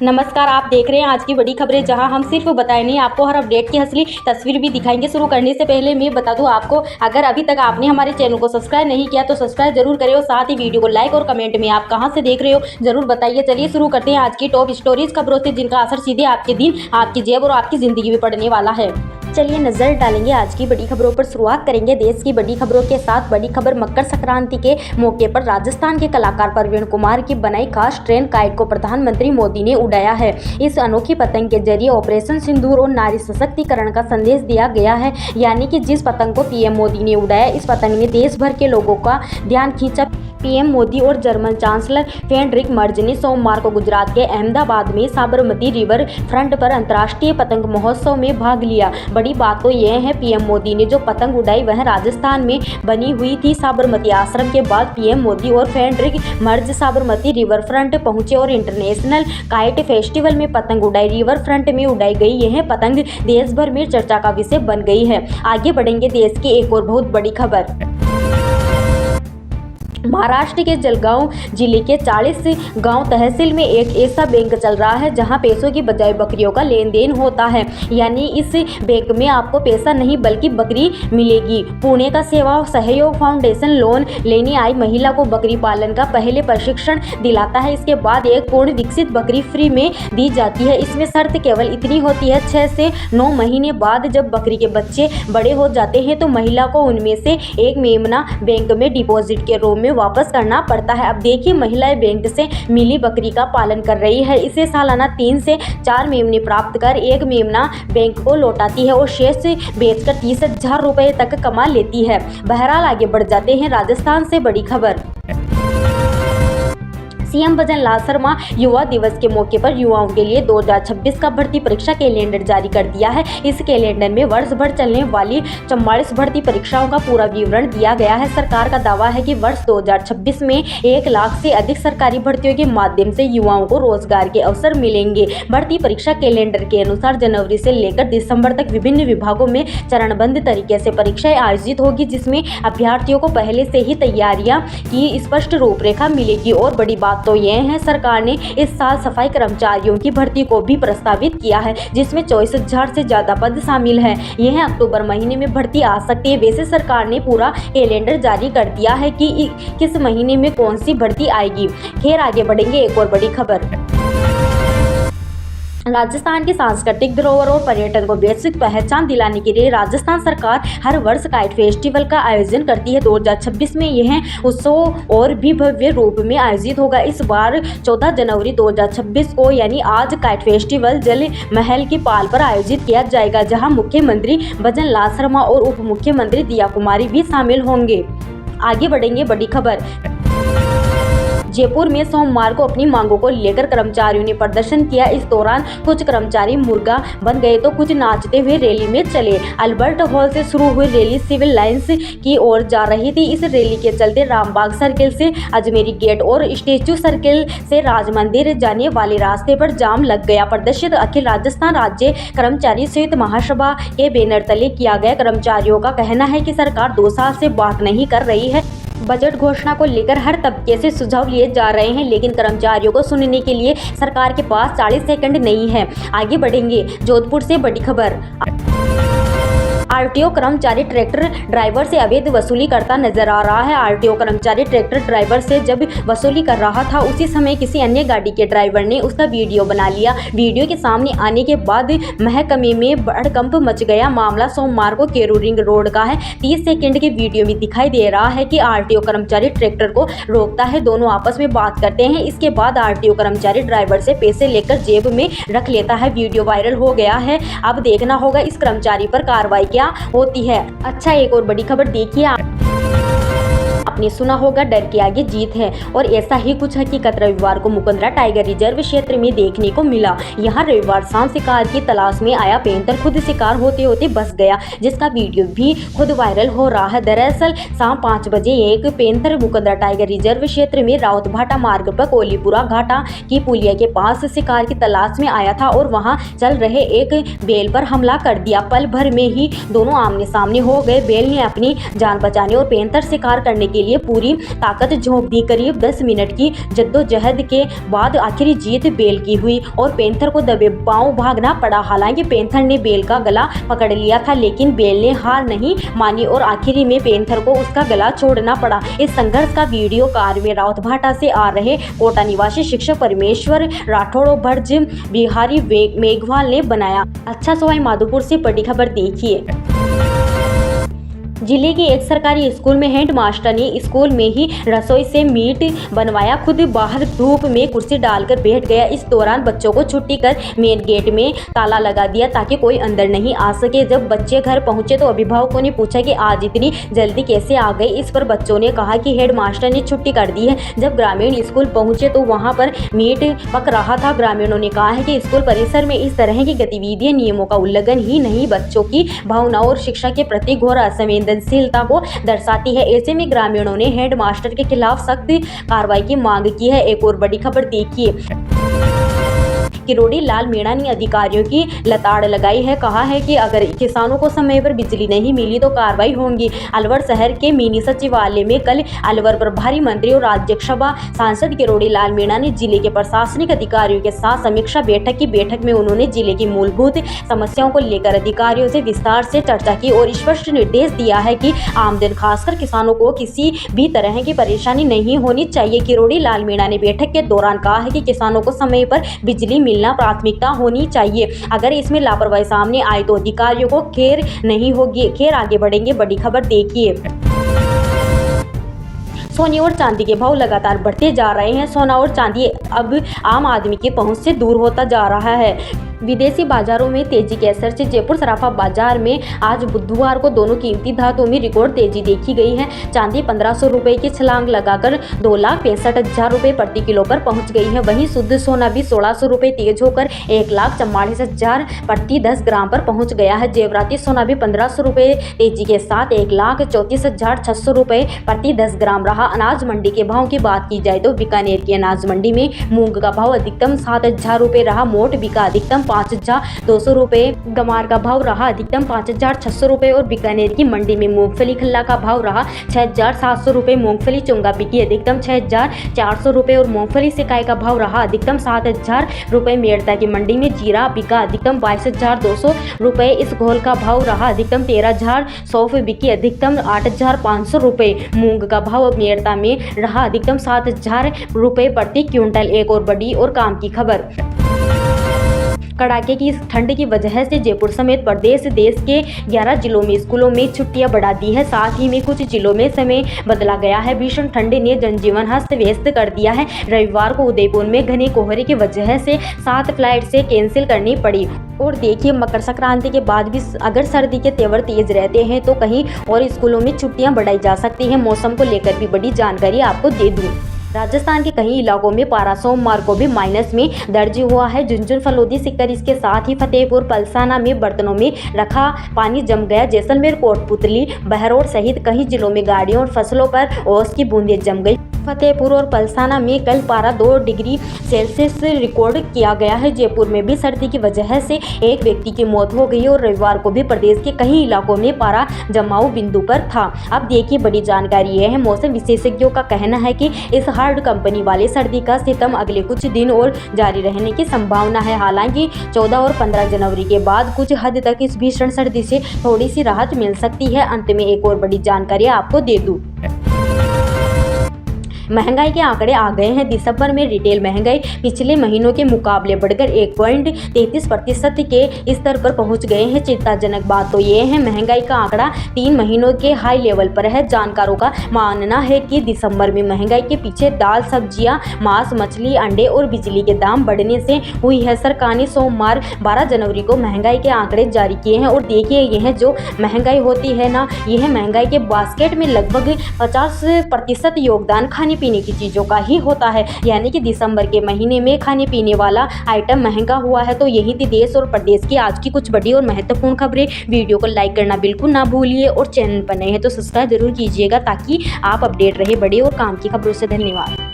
नमस्कार, आप देख रहे हैं आज की बड़ी खबरें, जहां हम सिर्फ बताए नहीं आपको हर अपडेट की असली तस्वीर भी दिखाएंगे। शुरू करने से पहले मैं बता दूं आपको, अगर अभी तक आपने हमारे चैनल को सब्सक्राइब नहीं किया तो सब्सक्राइब जरूर करें और साथ ही वीडियो को लाइक और कमेंट में आप कहां से देख रहे हो जरूर बताइए। चलिए शुरू करते हैं आज की टॉप स्टोरीज खबरों से, जिनका असर सीधे आपके दिन, आपकी जेब और आपकी जिंदगी में पड़ने वाला है। चलिए नजर डालेंगे आज की बड़ी खबरों पर। शुरुआत करेंगे देश की बड़ी खबरों के साथ। बड़ी खबर, मकर संक्रांति के मौके पर राजस्थान के कलाकार प्रवीण कुमार की बनाई खास ट्रेन काइट को प्रधानमंत्री मोदी ने उड़ाया है। इस अनोखी पतंग के जरिए ऑपरेशन सिंदूर और नारी सशक्तिकरण का संदेश दिया गया है। यानी कि जिस पतंग को पीएम मोदी ने उड़ाया, इस पतंग ने देश भर के लोगों का ध्यान खींचा। पीएम मोदी और जर्मन चांसलर फ्रेडरिक मर्ज ने सोमवार को गुजरात के अहमदाबाद में साबरमती रिवर फ्रंट पर अंतर्राष्ट्रीय पतंग महोत्सव में भाग लिया। बड़ी बात तो यह है, पीएम मोदी ने जो पतंग उड़ाई वह राजस्थान में बनी हुई थी। साबरमती आश्रम के बाद पीएम मोदी और Friedrich Merz Sabarmati river front पहुंचे और इंटरनेशनल काइट फेस्टिवल में पतंग उड़ाई। रिवर फ्रंट में उड़ाई गई यह पतंग देश भर में चर्चा का विषय बन गई है। आगे बढ़ेंगे देश की एक और बहुत बड़ी खबर। महाराष्ट्र के जलगांव जिले के 40 गांव तहसील में एक ऐसा बैंक चल रहा है जहां पैसों की बजाय बकरियों का लेन देन होता है। यानी इस बैंक में आपको पैसा नहीं बल्कि बकरी मिलेगी। पुणे का सेवा सहयोग फाउंडेशन लोन लेने आई महिला को बकरी पालन का पहले प्रशिक्षण दिलाता है। इसके बाद एक पूर्ण विकसित बकरी फ्री में दी जाती है। इसमें शर्त केवल इतनी होती है, 6 से 9 महीने बाद जब बकरी के बच्चे बड़े हो जाते हैं तो महिला को उनमें से एक मेमना बैंक में डिपॉजिट के रूप में वापस करना पड़ता है। अब देखिए, महिलाएं बैंक से मिली बकरी का पालन कर रही है। इसे सालाना 3 से 4 मेमने प्राप्त कर एक मेमना बैंक को लौटाती है और शेष बेचकर 30,000 रुपए तक कमा लेती है। बहरहाल आगे बढ़ जाते हैं राजस्थान से बड़ी खबर। सीएम भजन लाल शर्मा युवा दिवस के मौके पर युवाओं के लिए 2026 का भर्ती परीक्षा कैलेंडर जारी कर दिया है। इस कैलेंडर में वर्ष भर चलने वाली 44 भर्ती परीक्षाओं का पूरा विवरण दिया गया है। सरकार का दावा है कि वर्ष 2026 में 1 लाख से अधिक सरकारी भर्तियों के माध्यम से युवाओं को रोजगार के अवसर मिलेंगे। भर्ती परीक्षा कैलेंडर के अनुसार जनवरी से लेकर दिसंबर तक विभिन्न विभागों में चरणबद्ध तरीके से परीक्षाएं आयोजित होगी, जिसमें अभ्यर्थियों को पहले से ही तैयारियां की स्पष्ट रूपरेखा मिलेगी। और बड़ी बात तो यह है, सरकार ने इस साल सफाई कर्मचारियों की भर्ती को भी प्रस्तावित किया है, जिसमें 24,000 से ज्यादा पद शामिल हैं। यह अक्टूबर महीने में भर्ती आ सकती है। वैसे सरकार ने पूरा कैलेंडर जारी कर दिया है कि किस महीने में कौन सी भर्ती आएगी। खैर, आगे बढ़ेंगे एक और बड़ी खबर। राजस्थान की सांस्कृतिक धरोहर और पर्यटन को वैश्विक पहचान दिलाने के लिए राजस्थान सरकार हर वर्ष काइट फेस्टिवल का आयोजन करती है। 2026 में यह उत्सव और भी भव्य रूप में आयोजित होगा। इस बार 14 जनवरी 2026 को यानी आज काइट फेस्टिवल जल महल की पाल पर आयोजित किया जाएगा, जहां मुख्यमंत्री भजन लाल शर्मा और उप मुख्यमंत्री दिया कुमारी भी शामिल होंगे। आगे बढ़ेंगे बड़ी खबर। जयपुर में सोमवार को अपनी मांगों को लेकर कर्मचारियों ने प्रदर्शन किया। इस दौरान कुछ कर्मचारी मुर्गा बन गए तो कुछ नाचते हुए रैली में चले। अल्बर्ट हॉल से शुरू हुई रैली सिविल लाइंस की ओर जा रही थी। इस रैली के चलते रामबाग सर्किल से अजमेरी गेट और स्टेचू सर्किल से राज मंदिर जाने वाले रास्ते पर जाम लग गया। प्रदर्शित अखिल राजस्थान राज्य कर्मचारी संयुक्त महासभा के बैनर तले किया गया। कर्मचारियों का कहना है कि सरकार 2 साल से बात नहीं कर रही है। बजट घोषणा को लेकर हर तबके से सुझाव लिए जा रहे हैं, लेकिन कर्मचारियों को सुनने के लिए सरकार के पास 40 सेकंड नहीं है। आगे बढ़ेंगे जोधपुर से बड़ी खबर। आरटीओ कर्मचारी ट्रैक्टर ड्राइवर से अवैध वसूली करता नजर आ रहा है। आरटीओ कर्मचारी ट्रैक्टर ड्राइवर से जब वसूली कर रहा था, उसी समय किसी अन्य गाड़ी के ड्राइवर ने उसका वीडियो बना लिया। वीडियो के सामने आने के बाद महकमे में हड़कंप मच गया। मामला सोमवार को केरू रिंग रोड का है। 30 सेकंड के वीडियो में दिखाई दे रहा है कि आरटीओ कर्मचारी ट्रैक्टर को रोकता है, दोनों आपस में बात करते हैं। इसके बाद आरटीओ कर्मचारी ड्राइवर से पैसे लेकर जेब में रख लेता है। वीडियो वायरल हो गया है। अब देखना होगा इस कर्मचारी पर कार्रवाई क्या होती है। अच्छा, एक और बड़ी खबर देखिए आप। आपने सुना होगा डर के आगे जीत है, और ऐसा ही कुछ हकीकत रविवार को मुकुंदरा टाइगर रिजर्व क्षेत्र में देखने को मिला। यहाँ रविवार शाम शिकार की तलाश में आया पैंथर खुद शिकार होते होते बच गया, जिसका वीडियो भी खुद वायरल हो रहा है। दरअसल शाम 5 बजे एक पैंथर मुकुंदरा टाइगर रिजर्व क्षेत्र में राउत भाटा मार्ग पर कोलीपुरा घाटा की पुलिया के पास शिकार की तलाश में आया था और वहाँ चल रहे एक बैल पर हमला कर दिया। पल भर में ही दोनों आमने सामने हो गए। बैल ने अपनी जान बचाने और पैंथर शिकार करने के लिए पूरी ताकत झोंक दी। करीब 10 मिनट की जद्दोजहद के बाद आखिरी जीत बेल की हुई और पैंथर को दबे पांव भागना पड़ा। हालांकि पैंथर ने बेल का गला पकड़ लिया था, लेकिन बेल ने हार नहीं मानी और आखिरी में पैंथर को उसका गला छोड़ना पड़ा। इस संघर्ष का वीडियो कारवे रावतभाटा से आ रहे कोटा निवासी शिक्षक परमेश्वर राठौड़ और भर्ज बिहारी मेघवाल ने बनाया। अच्छा, सवाई माधोपुर से बड़ी खबर देखिए। जिले के एक सरकारी स्कूल में हेडमास्टर ने स्कूल में ही रसोई से मीट बनवाया, खुद बाहर धूप में कुर्सी डालकर बैठ गया। इस दौरान बच्चों को छुट्टी कर मेन गेट में ताला लगा दिया ताकि कोई अंदर नहीं आ सके। जब बच्चे घर पहुंचे तो अभिभावकों ने पूछा कि आज इतनी जल्दी कैसे आ गए। इस पर बच्चों ने कहा कि हेडमास्टर ने छुट्टी कर दी है। जब ग्रामीण स्कूल पहुंचे तो वहां पर मीट पक रहा था। ग्रामीणों ने कहा है कि स्कूल परिसर में इस तरह की गतिविधियां नियमों का उल्लंघन ही नहीं, बच्चों की भावनाओं और शिक्षा के प्रति घोर असंवेदनशीलता को दर्शाती है। ऐसे में ग्रामीणों ने हेडमास्टर के खिलाफ सख्त कार्रवाई की मांग की है। एक और बड़ी खबर देखिए। किरोड़ी लाल मीणा ने अधिकारियों की लताड़ लगाई है, कहा है कि अगर किसानों को समय पर बिजली नहीं मिली तो कार्रवाई होगी। अलवर शहर के मिनी सचिवालय में कल अलवर प्रभारी मंत्री और राज्यसभा सांसद किरोड़ी लाल मीणा ने जिले के प्रशासनिक अधिकारियों के साथ समीक्षा बैठक की। बैठक में उन्होंने जिले की मूलभूत समस्याओं को लेकर अधिकारियों से विस्तार से चर्चा की और स्पष्ट निर्देश दिया है कि आमदन खासकर किसानों को किसी भी तरह की परेशानी नहीं होनी चाहिए। किरोड़ी लाल मीणा ने बैठक के दौरान कहा है कि किसानों को समय पर बिजली मिलना प्राथमिकता होनी चाहिए। अगर इसमें लापरवाही सामने आए तो अधिकारियों को खैर नहीं होगी। खैर, आगे बढ़ेंगे, बड़ी खबर देखिए। सोने और चांदी के भाव लगातार बढ़ते जा रहे हैं। सोना और चांदी अब आम आदमी की पहुंच से दूर होता जा रहा है। विदेशी बाजारों में तेजी के असर से जयपुर सराफा बाजार में आज बुधवार को दोनों कीमती धातुओं में रिकॉर्ड तेजी देखी गई है। चांदी 1500 रुपए की छलांग लगाकर 2,65,000 रुपए प्रति किलो पर पहुंच गई है। वहीं शुद्ध सोना भी 1600 रुपए तेज होकर 1,44,000 प्रति 10 ग्राम पर पहुंच गया है। जेवराती सोना भी 1500 रुपए तेजी के साथ 1,34,600 रुपए प्रति 10 ग्राम रहा। अनाज मंडी के भाव की बात की जाए तो बीकानेर की अनाज मंडी में मूंग का भाव अधिकतम 7,000 रुपए रहा, मोट बिका अधिकतम 5,200 रुपए, गमार का भाव रहा अधिकतम 5,600 रुपए और बीकानेर की मंडी में मूंगफली खल्ला का भाव रहा 6,700 रुपए। मूंगफली चुंगा बिकी अधिकतम 6,400 रुपए और मूंगफली सिकाई का भाव रहा अधिकतम 7,000 रुपए। मेड़ता की मंडी में जीरा बिका अधिकतम 22,200 रुपए, इस घोल का भाव रहा अधिकतम 13,000, सौंफ बिकी अधिकतम 8,500 रुपए। मूंग का भाव मेड़ता में रहा अधिकतम 7,000 रुपए प्रति क्विंटल। एक और बड़ी और काम की खबर। कड़ाके की ठंड की वजह से जयपुर समेत प्रदेश देश के 11 जिलों में स्कूलों में छुट्टियां बढ़ा दी है। साथ ही में कुछ जिलों में समय बदला गया है। भीषण ठंड ने जनजीवन अस्त व्यस्त कर दिया है। रविवार को उदयपुर में घने कोहरे की वजह से 7 फ्लाइट से कैंसिल करनी पड़ी। और देखिए, मकर संक्रांति के बाद भी अगर सर्दी के तेवर तेज रहते हैं तो कहीं और स्कूलों में छुट्टियां बढ़ाई जा सकती हैं। मौसम को लेकर भी बड़ी जानकारी आपको दे दूं। राजस्थान के कई इलाकों में पारा सोमवार को भी माइनस में दर्ज हुआ है। झुंझुनू, फलोदी, सीकर, इसके साथ ही फतेहपुर, पलसाना में बर्तनों में रखा पानी जम गया। जैसलमेर, कोटपुतली, बहरौर सहित कई जिलों में गाड़ियों और फसलों पर ओस की बूंदें जम गई। फतेहपुर और पलसाना में कल पारा 2 डिग्री सेल्सियस रिकॉर्ड किया गया है। जयपुर में भी सर्दी की वजह से एक व्यक्ति की मौत हो गई और रविवार को भी प्रदेश के कई इलाकों में पारा जमाव बिंदु पर था। अब देखिए, बड़ी जानकारी यह है। मौसम विशेषज्ञों का कहना है कि इस हार्ड कंपनी वाले सर्दी का सितम अगले कुछ दिन और जारी रहने की संभावना है। हालांकि 14 और 15 जनवरी के बाद कुछ हद तक इस भीषण सर्दी से थोड़ी सी राहत मिल सकती है। अंत में एक और बड़ी जानकारी आपको दे दूं। महंगाई के आंकड़े आ गए हैं। दिसंबर में रिटेल महंगाई पिछले महीनों के मुकाबले बढ़कर 1.33% के स्तर पर पहुंच गए हैं। चिंताजनक बात तो ये है, महंगाई का आंकड़ा 3 महीनों के हाई लेवल पर है। जानकारों का मानना है कि दिसंबर में महंगाई के पीछे दाल, सब्जियां, मांस, मछली, अंडे और बिजली के दाम बढ़ने से हुई है। सरकार ने सोमवार 12 जनवरी को महंगाई के आंकड़े जारी किए हैं और देखिए, यह जो महंगाई होती है ना, यह महंगाई के बास्केट में लगभग 50% योगदान खाने पीने की चीजों का ही होता है। यानी कि दिसंबर के महीने में खाने पीने वाला आइटम महंगा हुआ है। तो यही थी देश और प्रदेश की आज की कुछ बड़ी और महत्वपूर्ण खबरें। वीडियो को लाइक करना बिल्कुल ना भूलिए और चैनल पर नए हैं तो सब्सक्राइब जरूर कीजिएगा ताकि आप अपडेट रहे बड़ी और काम की खबरों से। धन्यवाद।